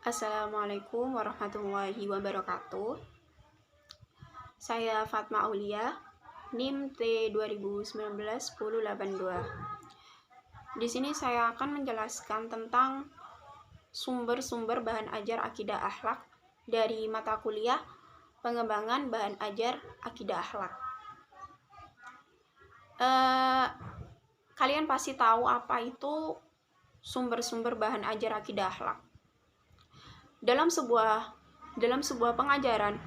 Assalamualaikum warahmatullahi wabarakatuh. Saya Fatma Aulia, NIM T2019-1082. Di sini saya akan menjelaskan tentang sumber-sumber bahan ajar akidah akhlak dari mata kuliah pengembangan bahan ajar akidah akhlak. Kalian pasti tahu apa itu sumber-sumber bahan ajar akidah akhlak. Dalam sebuah pengajaran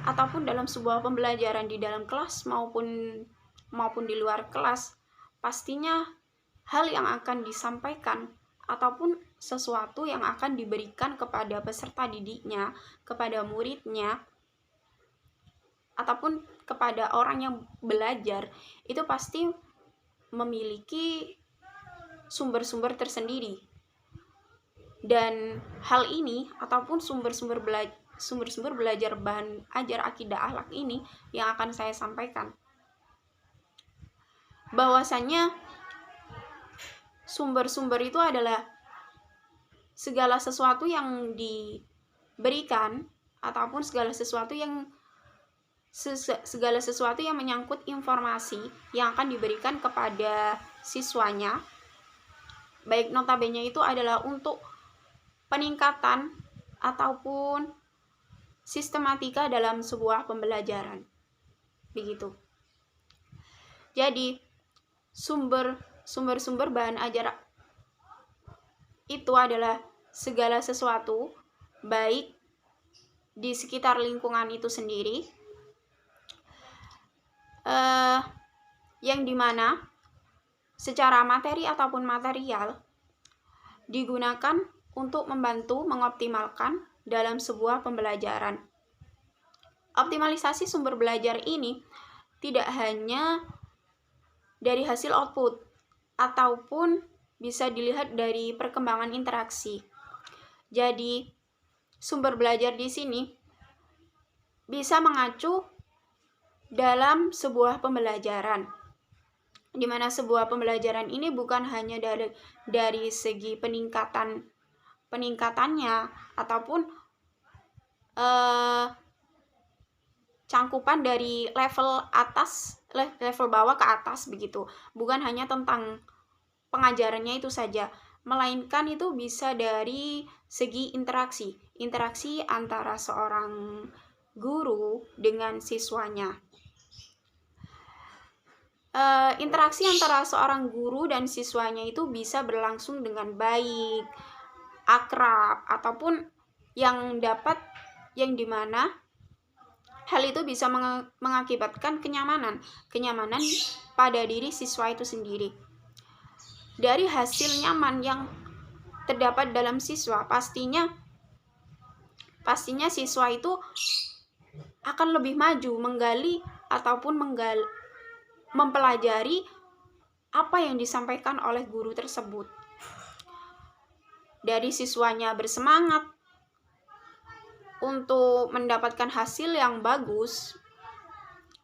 ataupun dalam sebuah pembelajaran di dalam kelas maupun di luar kelas, pastinya hal yang akan disampaikan ataupun sesuatu yang akan diberikan kepada peserta didiknya, kepada muridnya, ataupun kepada orang yang belajar, itu pasti memiliki sumber-sumber tersendiri. Dan hal ini ataupun sumber-sumber belajar bahan ajar akidah akhlak ini yang akan saya sampaikan. Bahwasanya sumber-sumber itu adalah segala sesuatu yang diberikan ataupun segala sesuatu yang menyangkut informasi yang akan diberikan kepada siswanya, baik notabene itu adalah untuk peningkatan ataupun sistematika dalam sebuah pembelajaran. Begitu. Jadi, sumber-sumber bahan ajar itu adalah segala sesuatu baik di sekitar lingkungan itu sendiri, yang dimana secara materi ataupun material digunakan untuk membantu mengoptimalkan dalam sebuah pembelajaran. Optimalisasi sumber belajar ini tidak hanya dari hasil output ataupun bisa dilihat dari perkembangan interaksi. Jadi, sumber belajar di sini bisa mengacu dalam sebuah pembelajaran, di mana sebuah pembelajaran ini bukan hanya dari segi peningkatannya ataupun cangkupan dari level bawah ke atas begitu. Bukan hanya tentang pengajarannya itu saja, melainkan itu bisa dari segi interaksi antara seorang guru dengan siswanya. Interaksi antara seorang guru dan siswanya itu bisa berlangsung dengan baik, akrab, ataupun yang dimana hal itu bisa mengakibatkan kenyamanan pada diri siswa itu sendiri. Dari hasil nyaman yang terdapat dalam siswa, pastinya siswa itu akan lebih maju menggali ataupun mempelajari apa yang disampaikan oleh guru tersebut. Dari siswanya bersemangat untuk mendapatkan hasil yang bagus,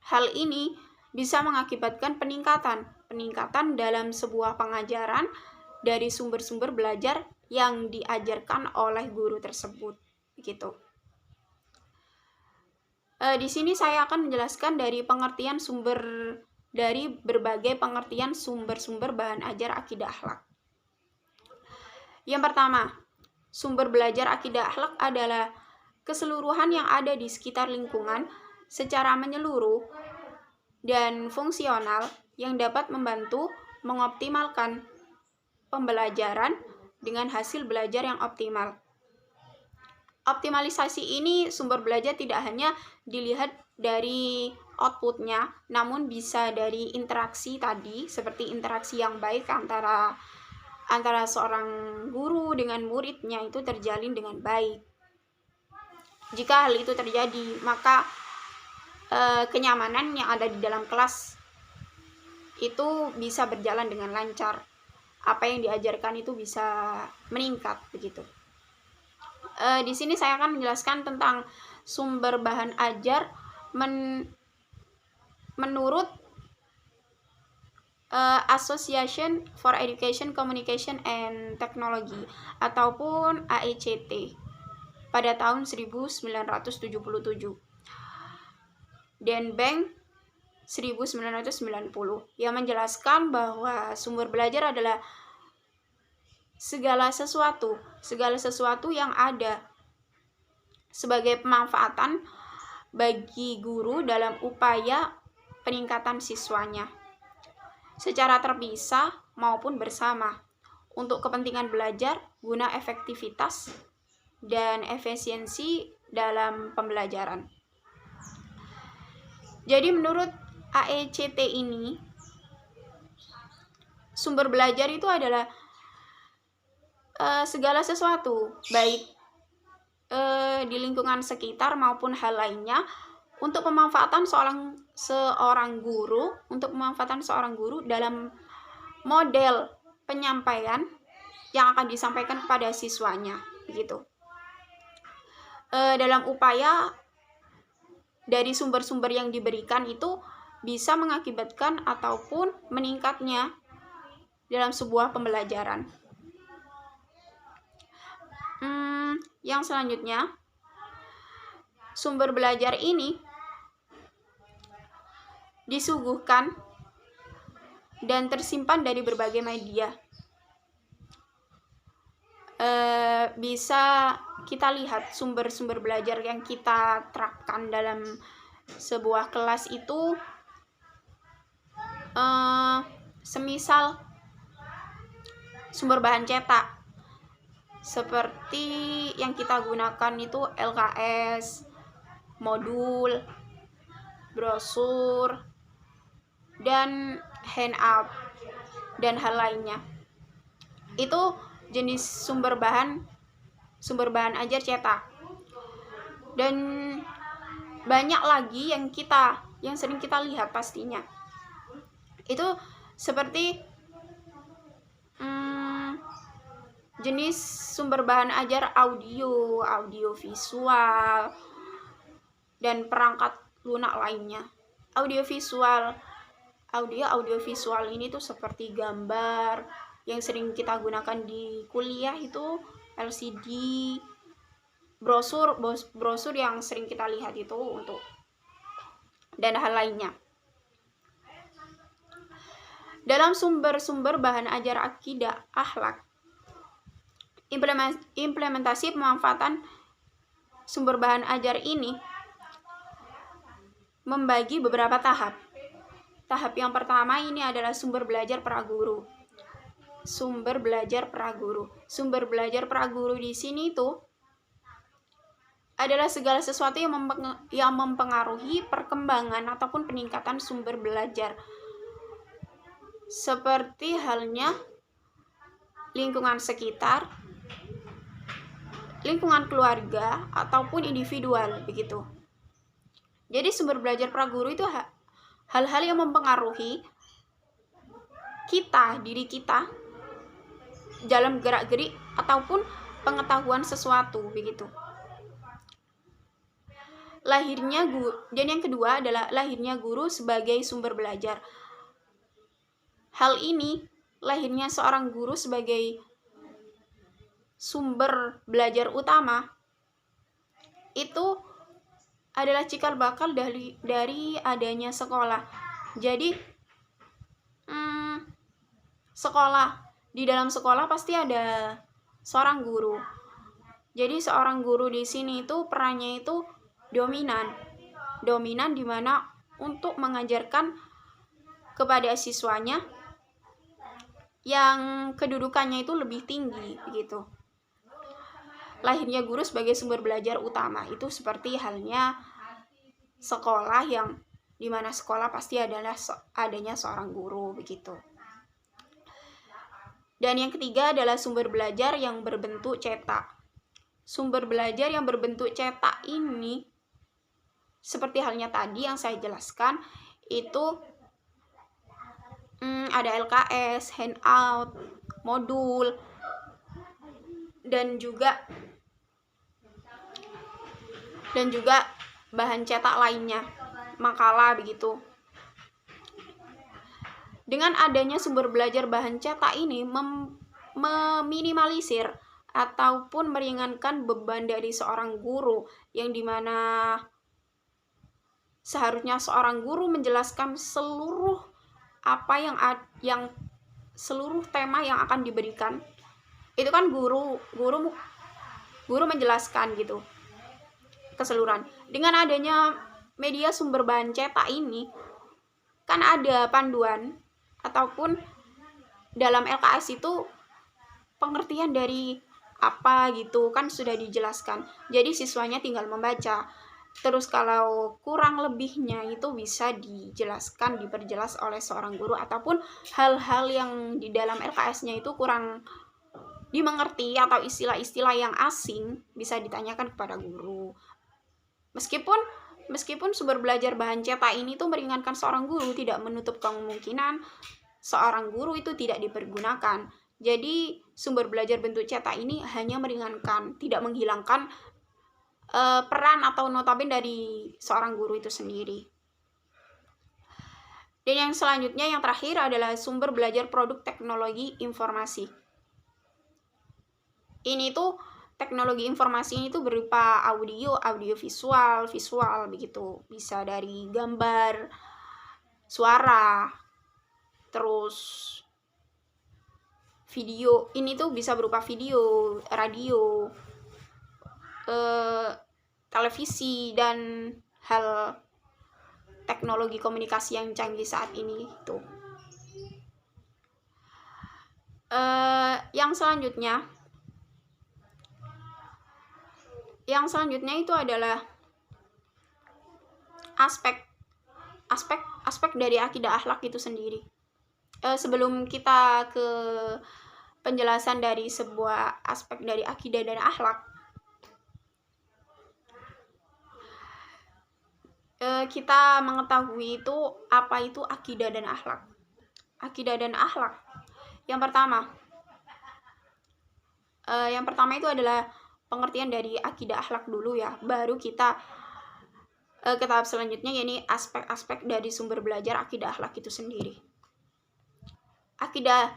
hal ini bisa mengakibatkan peningkatan dalam sebuah pengajaran dari sumber-sumber belajar yang diajarkan oleh guru tersebut. Begitu. Di sini saya akan menjelaskan dari berbagai pengertian sumber-sumber bahan ajar akidah akhlak. Yang pertama, sumber belajar akidah akhlak adalah keseluruhan yang ada di sekitar lingkungan secara menyeluruh dan fungsional yang dapat membantu mengoptimalkan pembelajaran dengan hasil belajar yang optimal. Optimalisasi ini sumber belajar tidak hanya dilihat dari outputnya, namun bisa dari interaksi tadi, seperti interaksi yang baik antara seorang guru dengan muridnya itu terjalin dengan baik. Jika hal itu terjadi, maka kenyamanan yang ada di dalam kelas itu bisa berjalan dengan lancar. Apa yang diajarkan itu bisa meningkat begitu. Di sini saya akan menjelaskan tentang sumber bahan ajar menurut Association for Education, Communication and Technology ataupun AECT. pada tahun 1977 dan Bank 1990 yang menjelaskan bahwa sumber belajar adalah segala sesuatu yang ada sebagai pemanfaatan bagi guru dalam upaya peningkatan siswanya secara terpisah maupun bersama untuk kepentingan belajar guna efektivitas dan efisiensi dalam pembelajaran. Jadi menurut AECT ini, sumber belajar itu adalah segala sesuatu, baik di lingkungan sekitar maupun hal lainnya, untuk pemanfaatan seorang guru dalam model penyampaian yang akan disampaikan kepada siswanya, begitu. Dalam upaya dari sumber-sumber yang diberikan itu bisa mengakibatkan ataupun meningkatnya dalam sebuah pembelajaran. Yang selanjutnya, sumber belajar ini disuguhkan dan tersimpan dari berbagai media. Bisa kita lihat sumber-sumber belajar yang kita terapkan dalam sebuah kelas itu, semisal sumber bahan cetak seperti yang kita gunakan itu LKS, modul, brosur, dan handout dan hal lainnya. Itu jenis sumber bahan ajar cetak. Dan banyak lagi yang sering kita lihat pastinya. Itu seperti jenis sumber bahan ajar audio visual, dan perangkat lunak lainnya. Audio visual ini tuh seperti gambar yang sering kita gunakan di kuliah, itu LCD, brosur yang sering kita lihat itu untuk, dan hal lainnya. Dalam sumber-sumber bahan ajar akidah akhlak, implementasi pemanfaatan sumber bahan ajar ini membagi beberapa tahap. Tahap yang pertama ini adalah sumber belajar praguru. Sumber belajar praguru di sini itu adalah segala sesuatu yang mempengaruhi perkembangan ataupun peningkatan sumber belajar. Seperti halnya lingkungan sekitar, lingkungan keluarga, ataupun individual, begitu. Jadi sumber belajar praguru itu hal-hal yang mempengaruhi diri kita dalam gerak-gerik ataupun pengetahuan sesuatu, begitu. Dan yang kedua adalah lahirnya guru sebagai sumber belajar. Hal ini, lahirnya seorang guru sebagai sumber belajar utama, itu adalah cikal bakal dari adanya sekolah. Jadi di dalam sekolah pasti ada seorang guru. Jadi seorang guru di sini itu perannya itu dominan di mana untuk mengajarkan kepada siswanya yang kedudukannya itu lebih tinggi, begitu. Lahirnya guru sebagai sumber belajar utama itu seperti halnya sekolah, yang dimana sekolah pasti adanya seorang guru, begitu. Dan yang ketiga adalah sumber belajar yang berbentuk cetak. Sumber belajar yang berbentuk cetak ini seperti halnya tadi yang saya jelaskan, itu ada LKS, handout, modul, dan juga bahan cetak lainnya, makalah, begitu. Dengan adanya sumber belajar bahan cetak ini meminimalisir ataupun meringankan beban dari seorang guru, yang dimana seharusnya seorang guru menjelaskan seluruh apa yang seluruh tema yang akan diberikan. Itu kan guru menjelaskan gitu keseluruhan. Dengan adanya media sumber bahan cetak ini kan ada panduan, ataupun dalam LKS itu pengertian dari apa gitu kan sudah dijelaskan. Jadi siswanya tinggal membaca. Terus kalau kurang lebihnya itu bisa diperjelas oleh seorang guru, ataupun hal-hal yang di dalam LKS-nya itu kurang dimengerti atau istilah-istilah yang asing bisa ditanyakan kepada guru. Meskipun sumber belajar bahan cetak ini tuh meringankan seorang guru, tidak menutup kemungkinan seorang guru itu tidak dipergunakan. Jadi sumber belajar bentuk cetak ini hanya meringankan, tidak menghilangkan peran atau notabene dari seorang guru itu sendiri. Dan yang selanjutnya, yang terakhir adalah sumber belajar produk teknologi informasi. Ini tuh teknologi informasi ini tuh berupa audio visual begitu. Bisa dari gambar, suara, terus video. Ini tuh bisa berupa video, radio, televisi, dan hal teknologi komunikasi yang canggih saat ini tuh. Yang selanjutnya itu adalah aspek dari akidah akhlak itu sendiri. Sebelum kita ke penjelasan dari sebuah aspek dari akidah dan akhlak, kita mengetahui itu apa itu akidah dan akhlak. Akidah dan akhlak. Yang pertama itu adalah pengertian dari akidah akhlak dulu ya. Baru kita ke tahap selanjutnya, yakni aspek-aspek dari sumber belajar akidah akhlak itu sendiri. Akidah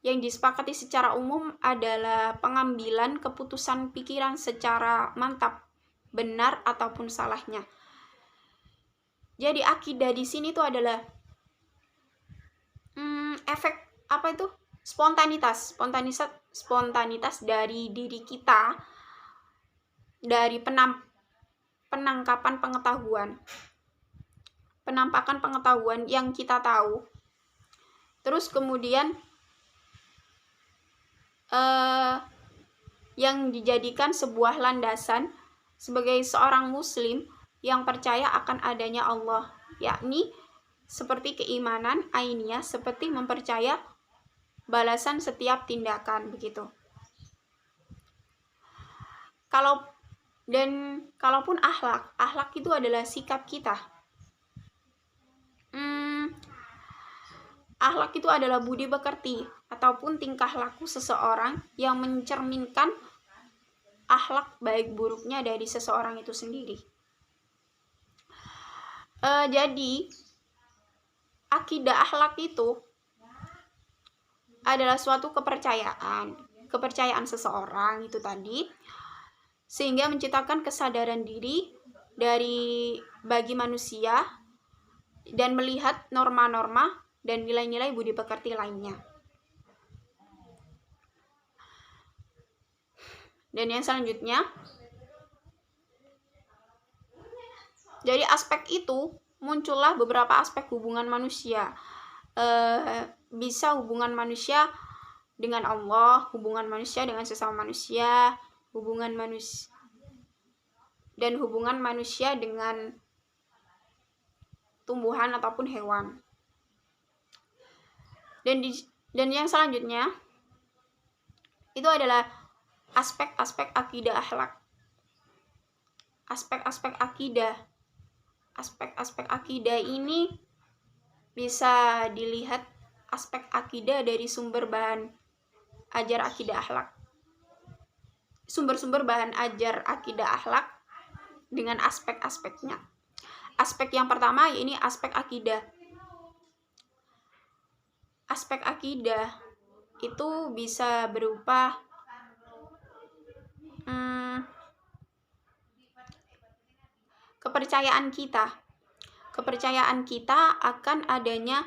yang disepakati secara umum adalah pengambilan keputusan pikiran secara mantap, benar ataupun salahnya. Jadi akidah di sini tuh adalah efek apa itu? Spontanitas dari diri kita, dari penampakan pengetahuan yang kita tahu. Terus kemudian yang dijadikan sebuah landasan sebagai seorang muslim yang percaya akan adanya Allah, yakni seperti keimanan ainiyah, seperti mempercaya balasan setiap tindakan begitu. Kalaupun akhlak itu adalah sikap kita. Akhlak itu adalah budi pekerti ataupun tingkah laku seseorang yang mencerminkan akhlak baik buruknya dari seseorang itu sendiri. Jadi akidah akhlak itu adalah suatu kepercayaan seseorang itu tadi, sehingga menciptakan kesadaran diri bagi manusia dan melihat norma-norma dan nilai-nilai budi pekerti lainnya. Dan yang selanjutnya, dari aspek itu muncullah beberapa aspek hubungan manusia. Bisa hubungan manusia dengan Allah, hubungan manusia dengan sesama manusia, hubungan manusia dengan tumbuhan ataupun hewan. Dan yang selanjutnya itu adalah aspek-aspek akidah akhlak. Aspek-aspek akidah ini bisa dilihat aspek akidah dari sumber bahan ajar akidah akhlak. Sumber-sumber bahan ajar akidah akhlak dengan aspek-aspeknya. Aspek yang pertama ini aspek akidah. Aspek akidah itu bisa berupa kepercayaan kita akan adanya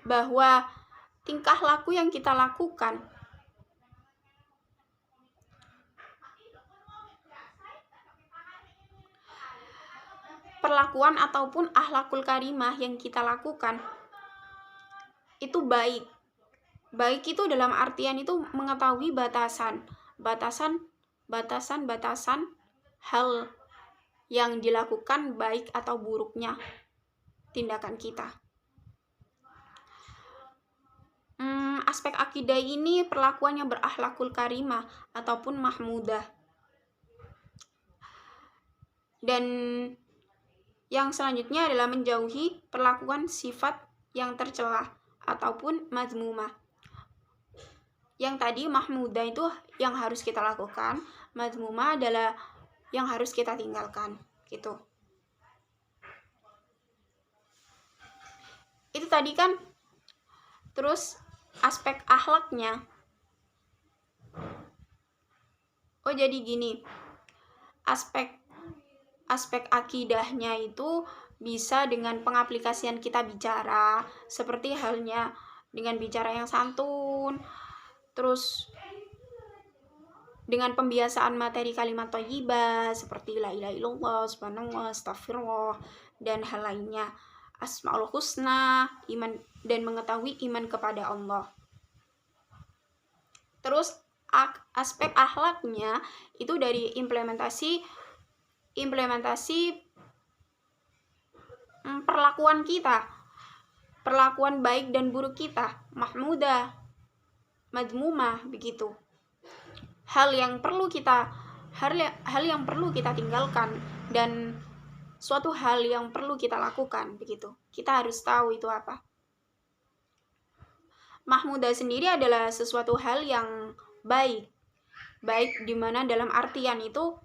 bahwa tingkah laku yang kita lakukan perlakuan ataupun akhlakul karimah yang kita lakukan itu baik. Baik itu dalam artian itu mengetahui batasan hal yang dilakukan baik atau buruknya tindakan kita. Aspek akidah ini perlakuan yang berakhlakul karimah ataupun mahmudah. Dan yang selanjutnya adalah menjauhi perlakuan sifat yang tercela ataupun mazmumah. Yang tadi mahmudah itu yang harus kita lakukan, mazmumah adalah yang harus kita tinggalkan, gitu. Itu tadi kan. Terus aspek akhlaknya. Oh, jadi gini. Aspek akidahnya itu bisa dengan pengaplikasian kita bicara, seperti halnya dengan bicara yang santun, terus dengan pembiasaan materi kalimat thayyibah seperti la ilaha illallah, subhanallah, astagfirullah, dan hal lainnya. Asmaul husna, iman dan mengetahui iman kepada Allah. Terus aspek akhlaknya itu dari implementasi perlakuan kita, perlakuan baik dan buruk kita, mahmudah, madmumah, begitu. Hal yang perlu kita tinggalkan dan suatu hal yang perlu kita lakukan, begitu. Kita harus tahu itu apa. Mahmudah sendiri adalah sesuatu hal yang baik dimana dalam artian itu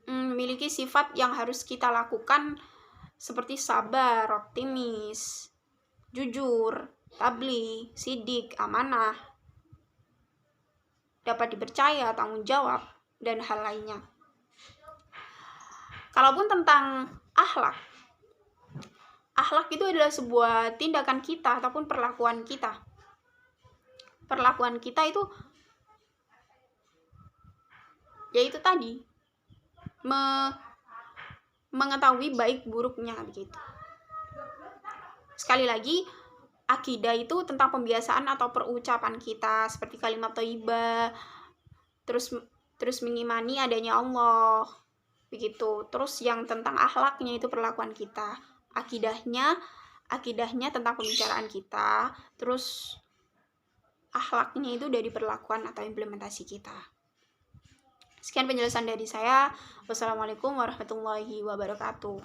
memiliki sifat yang harus kita lakukan seperti sabar, optimis, jujur, tabligh, sidik, amanah, dapat dipercaya, tanggung jawab, dan hal lainnya. Kalaupun tentang akhlak itu adalah sebuah tindakan kita ataupun perlakuan kita. Perlakuan kita itu yaitu tadi mengetahui baik buruknya, begitu. Sekali lagi, akidah itu tentang pembiasaan atau perucapan kita seperti kalimat thayyibah, terus mengimani adanya Allah, begitu. Terus yang tentang akhlaknya itu perlakuan kita. Akidahnya tentang pembicaraan kita, terus akhlaknya itu dari perlakuan atau implementasi kita. Sekian penjelasan dari saya. Wassalamualaikum warahmatullahi wabarakatuh.